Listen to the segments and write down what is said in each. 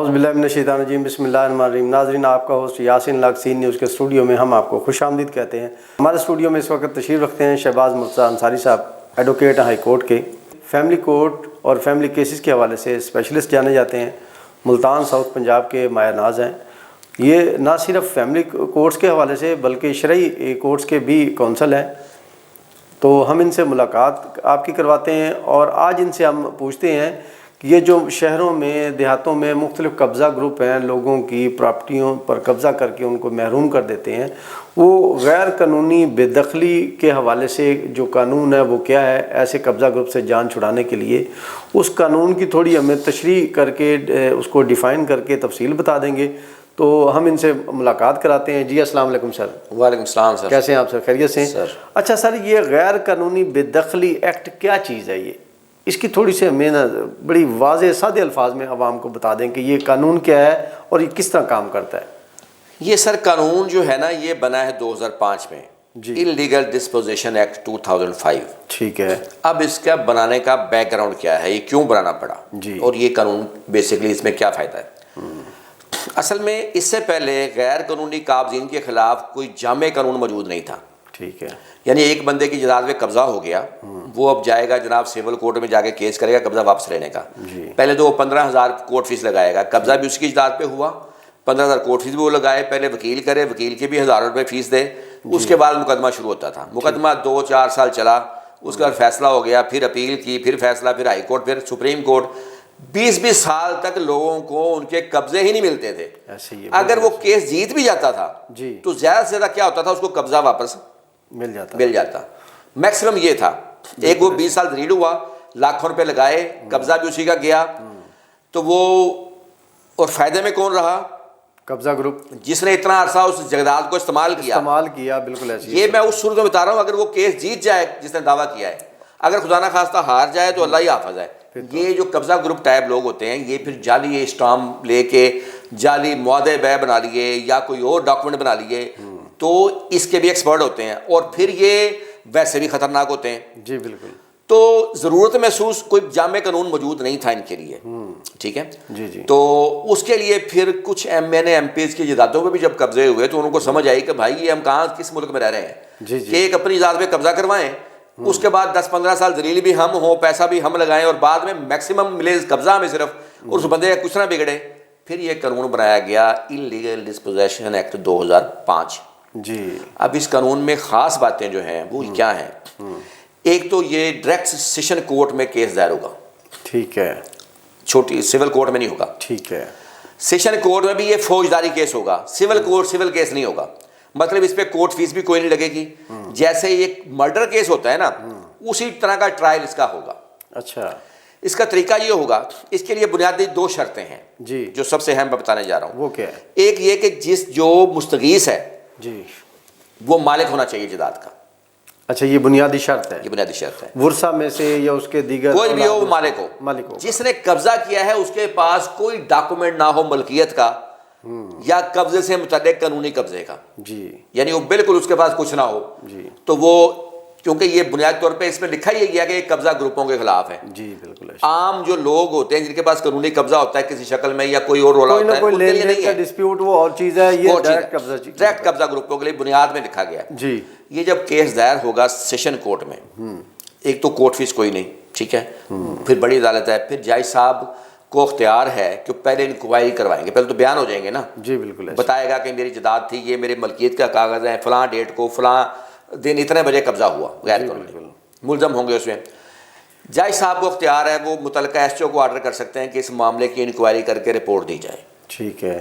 اعوذ باللہ من الشیطان الرجیم، بسم اللہ الرحمن الرحیم۔ ناظرین، آپ کا ہوسٹ یاسین لاکھ سی نیوز کے اسٹوڈیو میں ہم آپ کو خوش آمدید کہتے ہیں۔ ہمارے اسٹوڈیو میں اس وقت تشریف رکھتے ہیں شہباز مرتضیٰ انصاری صاحب، ایڈوکیٹ ہائی کورٹ کے، فیملی کورٹ اور فیملی کیسز کے حوالے سے اسپیشلسٹ جانے جاتے ہیں، ملتان ساؤتھ پنجاب کے ماہر ناز ہیں۔ یہ نہ صرف فیملی کورٹس کے حوالے سے بلکہ شرعی کورٹس کے بھی کونسل ہیں، تو ہم ان سے ملاقات آپ کی کرواتے ہیں اور آج ان سے ہم پوچھتے ہیں کہ یہ جو شہروں میں دیہاتوں میں مختلف قبضہ گروپ ہیں، لوگوں کی پراپرٹیوں پر قبضہ کر کے ان کو محروم کر دیتے ہیں، وہ غیر قانونی بے دخلی کے حوالے سے جو قانون ہے وہ کیا ہے؟ ایسے قبضہ گروپ سے جان چھڑانے کے لیے اس قانون کی تھوڑی ہمیں تشریح کر کے اس کو ڈیفائن کر کے تفصیل بتا دیں گے، تو ہم ان سے ملاقات کراتے ہیں۔ جی السلام علیکم سر۔ وعلیکم السلام سر۔ کیسے ہیں آپ سر؟ خیریت سے ہیں؟ سر اچھا سر، یہ غیر قانونی بے دخلی ایکٹ کیا چیز ہے؟ یہ اس کی تھوڑی سی ہمیں نا بڑی واضح سادے الفاظ میں عوام کو بتا دیں کہ یہ قانون کیا ہے اور یہ کس طرح کام کرتا ہے۔ یہ سر قانون جو ہے نا یہ بنا ہے 2005 میں، انلیگل ڈسپوزیشن ایکٹ 2005۔ ٹھیک ہے۔ اب اس کا بنانے کا بیک گراؤنڈ کیا ہے، یہ کیوں بنانا پڑا جی، اور یہ قانون بیسیکلی اس میں کیا فائدہ ہے؟ اصل میں اس سے پہلے غیر قانونی قابضین کے خلاف کوئی جامع قانون موجود نہیں تھا۔ ٹھیک ہے۔ یعنی ایک بندے کی جائیداد پہ قبضہ ہو گیا، وہ اب جائے گا جناب سول کورٹ میں جا کے کیس کرے گا قبضہ واپس لینے کا۔ پہلے تو وہ 15,000 کورٹ فیس لگائے گا، قبضہ بھی اس کی جائیداد پہ ہوا، 15,000 کورٹ فیس بھی وہ لگائے، پہلے وکیل کرے، وکیل کے بھی 1,000 روپے فیس دے، اس کے بعد مقدمہ شروع ہوتا تھا۔ مقدمہ 2-4 سال چلا، اس کے بعد فیصلہ ہو گیا، پھر اپیل کی، پھر فیصلہ، پھر ہائی کورٹ، پھر سپریم کورٹ۔ 20 سال تک لوگوں کو ان کے قبضے ہی نہیں ملتے تھے۔ اگر وہ کیس جیت بھی جاتا تھا تو زیادہ سے زیادہ کیا ہوتا تھا، اس کو قبضہ واپس مل جاتا۔ میکسیمم یہ تھا۔ ایک وہ 20 سال دلیل ہوا، لاکھوں روپے لگائے، قبضہ بھی اسی کا گیا، تو وہ اور فائدے میں کون رہا؟ قبضہ گروپ، جس نے اتنا عرصہ اس جائیداد کو استعمال کیا۔ بالکل ایسی یہ میں اس صورت میں بتا رہا ہوں، اگر وہ کیس جیت جائے جس نے دعویٰ کیا ہے، اگر خدا نخواستہ ہار جائے تو اللہ ہی حافظ ہے۔ یہ جو قبضہ گروپ ٹائپ لوگ ہوتے ہیں، یہ پھر جعلی اسٹامپ لے کے جعلی معاہدے بیع بنا لیے یا کوئی اور ڈاکومنٹ بنا لیے، تو اس کے بھی ایکسپرٹ ہوتے ہیں اور پھر یہ ویسے بھی خطرناک ہوتے ہیں۔ جی بالکل۔ تو ضرورت محسوس کوئی جامع قانون موجود نہیں تھا ان کے لیے، ٹھیک ہے۔ جی تو اس کے لیے پھر کچھ ایم پیز کی جائیدادوں پہ بھی جب قبضے ہوئے تو ان کو سمجھ آئی کہ بھائی یہ ہم کہاں کس ملک میں رہ رہے ہیں کہ ایک اپنی جائیداد پہ قبضہ کروائیں، اس کے بعد 10-15 سال دلیل بھی ہم ہوں، پیسہ بھی ہم لگائیں اور بعد میں میکسیمم ملے قبضہ ہمیں صرف، اور اس بندے کا کچھ نہ بگڑے۔ پھر یہ قانون بنایا گیا انلیگل ڈسپوزیشن ایکٹ 2005۔ جی، اب اس قانون میں خاص باتیں جو ہیں وہ کیا ہیں؟ ایک تو یہ ڈائریکٹ سیشن کورٹ میں کیس دائر ہوگا، ٹھیک ہے، چھوٹی سول کورٹ میں نہیں ہوگا۔ ٹھیک ہے۔ سیشن کورٹ میں بھی یہ فوجداری کیس ہوگا، سول کورٹ سول کیس نہیں ہوگا، مطلب اس پہ کورٹ فیس بھی کوئی نہیں لگے گی۔ جیسے ایک مرڈر کیس ہوتا ہے نا، اسی طرح کا ٹرائل اس کا ہوگا۔ اچھا، اس کا طریقہ یہ ہوگا، اس کے لیے بنیادی 2 شرطیں ہیں جی، جو سب سے اہم میں بتانے جا رہا ہوں۔ وہ کیا ہے؟ ایک یہ کہ جو مستغیث ہے جی، وہ مالک ہونا چاہیے جائیداد کا۔ اچھا، یہ بنیادی شرط ہے؟ یہ بنیادی شرط ہے، ورثہ میں سے یا اس کے دیگر کوئی بھی ہو مالک ہو۔ جس نے قبضہ کیا ہے اس کے پاس کوئی ڈاکومنٹ نہ ہو ملکیت کا یا قبضے سے متعلق قانونی قبضے کا، جی، یعنی وہ بالکل اس کے پاس کچھ نہ ہو، جی، تو وہ کیونکہ یہ بنیادی طور پہ اس میں لکھا یہ گیا کہ یہ قبضہ گروپوں کے خلاف ہے۔ جی بالکل۔ عام جو لوگ ہوتے ہیں جن کے پاس قانونی قبضہ ہوتا ہے کسی شکل میں یا کوئی اور رولا ہوتا ہے، ان کے لیے نہیں ہے ڈسپیوٹ، وہ اور چیز ہے، یہ ڈائریکٹ قبضہ گروپوں کے لیے بنیاد میں لکھا گیا ہے۔ جی، یہ جب کیس دائر ہوگا سیشن کورٹ میں، ایک تو کورٹ فیس کوئی نہیں، ٹھیک ہے، پھر بڑی عدالت ہے، پھر جج صاحب کو اختیار ہے کہ پہلے انکوائری کروائیں گے، پہلے تو بیان ہو جائیں گے نا۔ جی بالکل۔ بتائے گا کہ میری جائیداد تھی، یہ میرے ملکیت کا کاغذ ہے، فلاں ڈیٹ کو فلاں دن اتنے بجے قبضہ ہوا، غیر قانونی، ملزم ہوں گے اس میں۔ جج صاحب کو اختیار ہے، وہ متعلقہ ایس ٹی او کو آرڈر کر سکتے ہیں کہ اس معاملے کی انکوائری کر کے رپورٹ دی جائے۔ ٹھیک ہے۔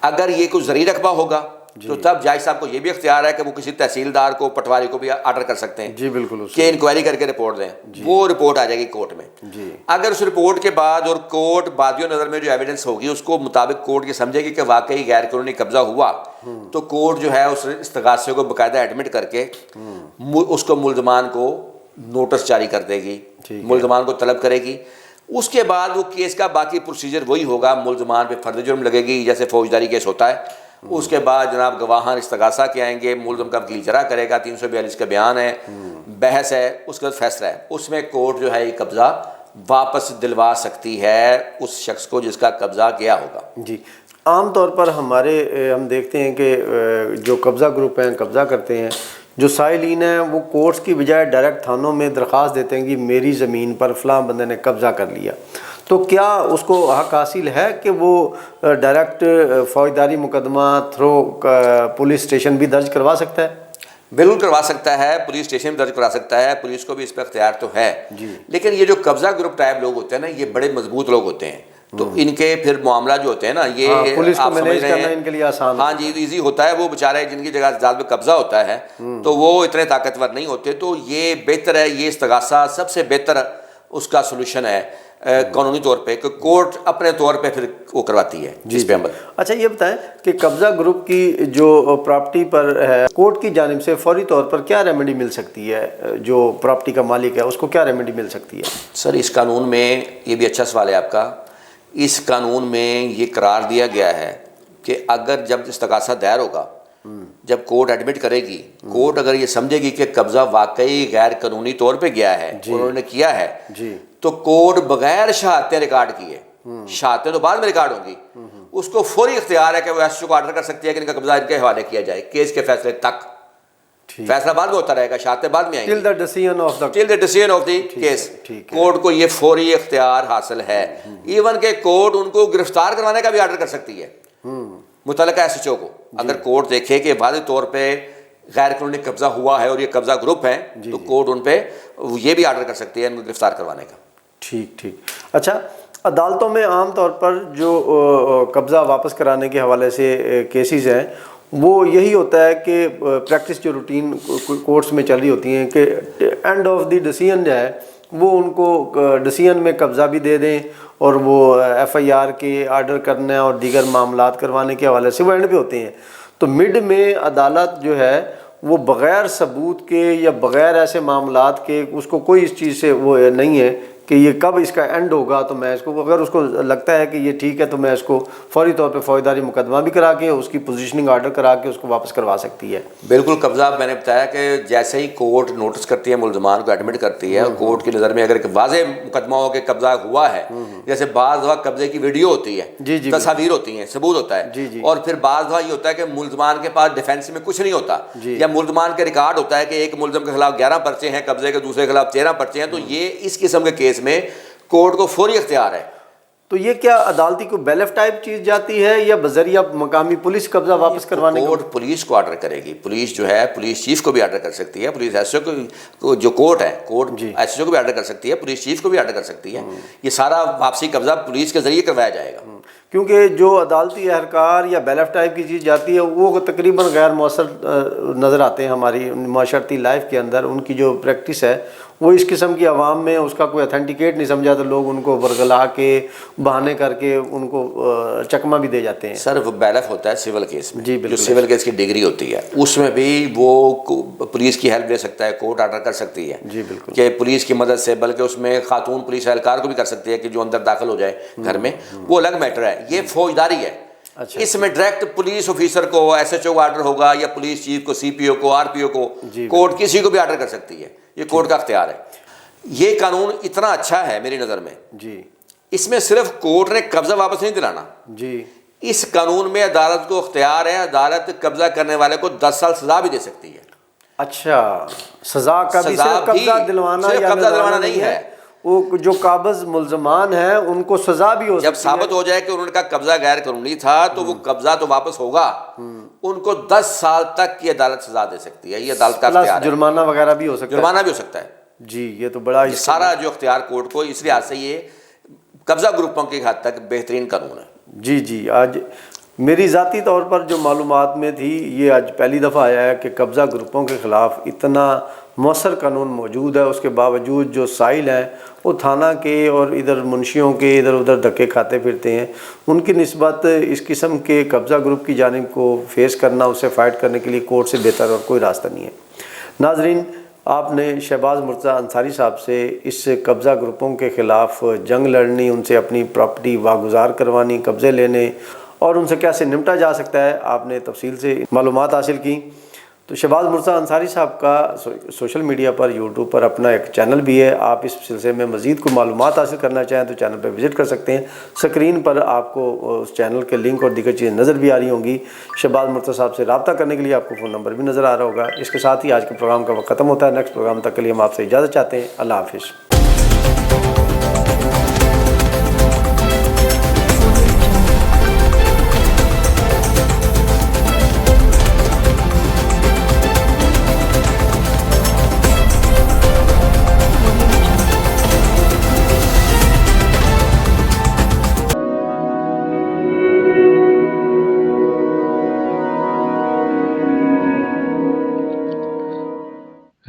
اگر یہ کوئی زرعی رقبہ ہوگا تو تب جج صاحب کو یہ بھی اختیار ہے کہ وہ کسی تحصیلدار کو، پٹواری کو بھی آرڈر کر سکتے ہیں جی بالکل، کہ انکوائری کر کے رپورٹ دیں، وہ رپورٹ آ جائے گی کورٹ میں۔ اگر اس رپورٹ کے بعد اور کورٹ بادیوں نظر میں جو ایویڈنس ہوگی اس کو مطابق کورٹ یہ سمجھے گی کہ واقعی غیر قانونی قبضہ ہوا، تو کورٹ جو ہے اس استغاثے کو باقاعدہ ایڈمٹ کر کے اس کو ملزمان کو نوٹس جاری کر دے گی، ملزمان کو طلب کرے گی۔ اس کے بعد وہ کیس کا باقی پروسیجر وہی ہوگا، ملزمان پہ فرد جرم لگے گی جیسے فوجداری کیس ہوتا ہے۔ اس کے بعد جناب گواہان استغاثہ کے آئیں گے، ملزم کا وکیل چرا کرے گا، 342 کا بیان ہے، بحث ہے، اس کے بعد فیصلہ ہے۔ اس میں کورٹ جو ہے یہ قبضہ واپس دلوا سکتی ہے اس شخص کو جس کا قبضہ گیا ہوگا۔ جی، عام طور پر ہم دیکھتے ہیں کہ جو قبضہ گروپ ہیں قبضہ کرتے ہیں، جو سائلین ہیں وہ کورٹس کی بجائے ڈائریکٹ تھانوں میں درخواست دیتے ہیں کہ میری زمین پر فلاں بندے نے قبضہ کر لیا، تو کیا اس کو حق حاصل ہے کہ وہ ڈائریکٹ فوجداری مقدمہ تھرو پولیس اسٹیشن بھی درج کروا سکتا ہے؟ بالکل کروا سکتا ہے، پولیس اسٹیشن درج کرا سکتا ہے، پولیس کو بھی اس پہ اختیار تو ہے۔ لیکن یہ جو قبضہ گروپ ٹائپ لوگ ہوتے ہیں نا، یہ بڑے مضبوط لوگ ہوتے ہیں، تو ان کے پھر معاملہ جو ہوتے ہیں نا، یہ پولیس کو آپ سمجھ مینیج رہے کرنا ہیں ان کے لیے آسان ہاں جی ایزی ہوتا ہے۔ وہ بیچارے جن کی جگہ جات پہ قبضہ ہوتا ہے تو وہ اتنے طاقتور نہیں ہوتے، تو یہ بہتر ہے، یہ استغاثہ سب سے بہتر اس کا سلوشن ہے قانونی طور پہ، کہ کورٹ اپنے طور پہ پھر وہ کرواتی ہے جس پہ عمل۔ اچھا یہ بتائیں کہ قبضہ گروپ کی جو پراپرٹی پر ہے، کورٹ کی جانب سے فوری طور پر کیا ریمیڈی مل سکتی ہے؟ جو پراپرٹی کا مالک ہے اس کو کیا ریمیڈی مل سکتی ہے؟ سر اس قانون میں، یہ بھی اچھا سوال ہے آپ کا، اس قانون میں یہ قرار دیا گیا ہے کہ اگر جب استغاثہ دائر ہوگا، جب کورٹ ایڈمٹ کرے گی، کورٹ اگر یہ سمجھے گی کہ قبضہ واقعی غیر قانونی طور پہ گیا ہے اور انہوں نے کیا ہے، تو کورٹ بغیر شہادتیں ریکارڈ کیے، شہادتیں تو بعد میں ریکارڈ ہوں گی، اس کو فوری اختیار ہے کہ وہ ایس ایچ او کو آرڈر کر سکتی ہے کہ ان کا قبضہ ان کے حوالے کیا جائے کیس کے فیصلے تک۔ فیصلہ بعد میں ہوتا رہے گا، شہادتیں بعد میں آئیں گی، till the decision of the case. Court کو یہ فوری اختیار حاصل ہے، ایون کہ کورٹ ان کو گرفتار کروانے کا بھی آرڈر کر سکتی ہے متعلقہ ایس ایچ او کو۔ اگر کورٹ دیکھے کہ واضح طور پہ غیر قانونی قبضہ ہوا ہے اور یہ قبضہ گروپ ہے، تو کورٹ ان پہ یہ بھی آرڈر کر سکتی ہے ان کو گرفتار کروانے کا۔ ٹھیک۔ اچھا، عدالتوں میں عام طور پر جو قبضہ واپس کرانے کے حوالے سے کیسز ہیں، وہ یہی ہوتا ہے کہ پریکٹس جو روٹین کورٹس میں چل رہی ہوتی ہیں کہ اینڈ آف دی ڈیسیژن جو ہے وہ ان کو ڈیسیژن میں قبضہ بھی دے دیں، اور وہ ایف آئی آر کے آرڈر کرنے اور دیگر معاملات کروانے کے حوالے سے وہ اینڈ پہ ہوتے ہیں۔ تو مڈ میں عدالت جو ہے وہ بغیر ثبوت کے یا بغیر ایسے معاملات کے، اس کو کوئی اس چیز سے وہ نہیں ہے کہ یہ کب اس کا اینڈ ہوگا، تو میں اس کو، اگر اس کو لگتا ہے کہ یہ ٹھیک ہے تو میں اس کو فوری طور پہ فوجداری مقدمہ بھی کرا کے اس کی پوزیشننگ آرڈر کرا کے اس کو واپس کروا سکتی ہے۔ بالکل، قبضہ میں نے بتایا کہ جیسے ہی کورٹ نوٹس کرتی ہے، ملزمان کو ایڈمٹ کرتی ہے، کورٹ کی نظر میں اگر واضح مقدمہ ہو کہ قبضہ ہوا ہے، جیسے بعض دفعہ قبضے کی ویڈیو ہوتی ہے، تصاویر ہوتی ہیں، ثبوت ہوتا ہے، اور پھر بعض دفعہ یہ ہوتا ہے کہ ملزمان کے پاس ڈیفینس میں کچھ نہیں ہوتا، یا ملزمان کے ریکارڈ ہوتا ہے کہ ایک ملزم کے خلاف 11 پرچے ہیں قبضے کے، دوسرے کے خلاف 13 پرچے ہیں، تو یہ اس قسم کے کیس میں کورٹ کو فوری اختیار ہے۔ تو یہ کیا عدالتی کو بیلف ٹائپ چیز جاتی ہے یا بذریعہ مقامی پولیس قبضہ واپس کروانے کورٹ پولیس کو آرڈر کرے گی، پولیس جو ہے پولیس چیف کو بھی آرڈر کر سکتی ہے، پولیس ایس ایچ او کو، جو کورٹ ہے کورٹ ایس ایچ او کو بھی آرڈر کر سکتی ہے، پولیس چیف کو بھی آرڈر کر سکتی ہے۔ یہ سارا واپسی قبضہ پولیس کے ذریعے کروایا جائے گا، کیونکہ جو عدالتی اہلکار یا بیلف ٹائپ کی چیز جاتی ہے وہ تقریباً غیر مؤثر نظر آتے ہیں ہماری معاشرتی لائف کے اندر۔ ان کی جو پریکٹس ہے وہ اس قسم کی عوام میں اس کا کوئی اتھینٹیکیٹ نہیں سمجھا تو لوگ ان کو ورگلا کے بہانے کر کے ان کو چکمہ بھی دے جاتے ہیں۔ سر وہ بیلف ہوتا ہے سول کیس میں، جی بالکل، جو سول کیس کی ڈگری ہوتی ہے اس میں بھی وہ پولیس کی ہیلپ لے سکتا ہے، کورٹ آرڈر کر سکتی ہے جی بالکل، کہ پولیس کی مدد سے، بلکہ اس میں خاتون پولیس اہلکار کو بھی کر سکتی ہے کہ جو اندر داخل ہو جائے گھر میں، وہ الگ میٹر ہے، یہ فوجداری ہے۔ اس میں ڈائریکٹ پولیس آفیسر کو، ایس ایچ او کو آرڈر ہوگا، یا پولیس چیف کو، سی پی او کو، آر پی او کو، کورٹ کسی کو بھی آرڈر کر سکتی ہے، یہ کورٹ کا اختیار ہے۔ یہ قانون اتنا اچھا ہے میری نظر میں، اس میں صرف کورٹ نے قبضہ واپس نہیں دلانا، اس قانون میں عدالت کو اختیار ہے، عدالت قبضہ کرنے والے کو 10 سال سزا بھی دے سکتی ہے۔ اچھا، سزا کا بھی صرف قبضہ دلوانا نہیں ہے، وہ جو قابض ملزمان ہیں ان کو سزا بھی ہو سکتی ہے۔ جب ثابت ہو جائے کہ انہوں کا قبضہ غیر قانونی تھا تو وہ قبضہ تو واپس ہوگا، ان کو 10 سال تک کی عدالت سزا دے سکتی ہے، یہ عدالت کا اختیار ہے۔ جرمانہ وغیرہ بھی ہو سکتا ہے، جرمانہ بھی ہو سکتا ہے جی۔ یہ تو بڑا سارا جو اختیار کورٹ کو، اس لحاظ سے یہ قبضہ گروپوں کی حد تک بہترین قانون ہے۔ جی، آج میری ذاتی طور پر جو معلومات میں تھی، یہ آج پہلی دفعہ آیا ہے کہ قبضہ گروپوں کے خلاف اتنا مؤثر قانون موجود ہے، اس کے باوجود جو سائل ہیں وہ تھانہ کے اور ادھر منشیوں کے ادھر ادھر دھکے کھاتے پھرتے ہیں۔ ان کی نسبت اس قسم کے قبضہ گروپ کی جانب کو فیس کرنا، اسے فائٹ کرنے کے لیے کورٹ سے بہتر اور کوئی راستہ نہیں ہے۔ ناظرین، آپ نے شہباز مرتضی انصاری صاحب سے اس قبضہ گروپوں کے خلاف جنگ لڑنی، ان سے اپنی پراپرٹی واگزار کروانی، قبضے لینے اور ان سے کیسے نمٹا جا سکتا ہے، آپ نے تفصیل سے معلومات حاصل کی۔ تو شہباز مرزا انصاری صاحب کا سوشل میڈیا پر یوٹیوب پر اپنا ایک چینل بھی ہے. آپ اس سلسلے میں مزید کوئی معلومات حاصل کرنا چاہیں تو چینل پہ وزٹ کر سکتے ہیں. اسکرین پر آپ کو اس چینل کے لنک اور دیگر چیزیں نظر بھی آ رہی ہوں گی. شہباز مرزا صاحب سے رابطہ کرنے کے لیے آپ کو فون نمبر بھی نظر آ رہا ہوگا. اس کے ساتھ ہی آج کے پروگرام کا وقت ختم ہوتا ہے. نیکسٹ پروگرام تک کے لیے ہم آپ سے اجازت چاہتے ہیں. اللہ حافظ.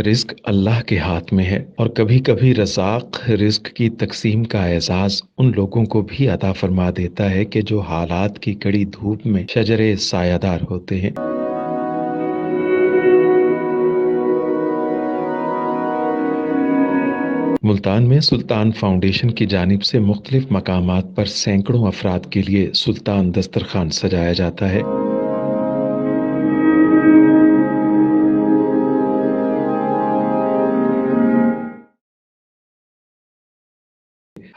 رزق اللہ کے ہاتھ میں ہے اور کبھی کبھی رزاق رزق کی تقسیم کا اعزاز ان لوگوں کو بھی عطا فرما دیتا ہے کہ جو حالات کی کڑی دھوپ میں شجرے سایہ دار ہوتے ہیں. ملتان میں سلطان فاؤنڈیشن کی جانب سے مختلف مقامات پر سینکڑوں افراد کے لیے سلطان دسترخوان سجایا جاتا ہے.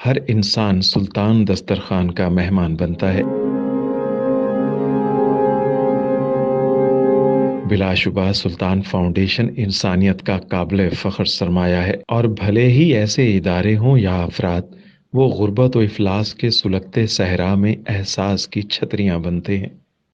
ہر انسان سلطان دسترخوان کا مہمان بنتا ہے. بلا شبہ سلطان فاؤنڈیشن انسانیت کا قابل فخر سرمایہ ہے اور بھلے ہی ایسے ادارے ہوں یا افراد، وہ غربت و افلاس کے سلگتے صحرا میں احساس کی چھتریاں بنتے ہیں.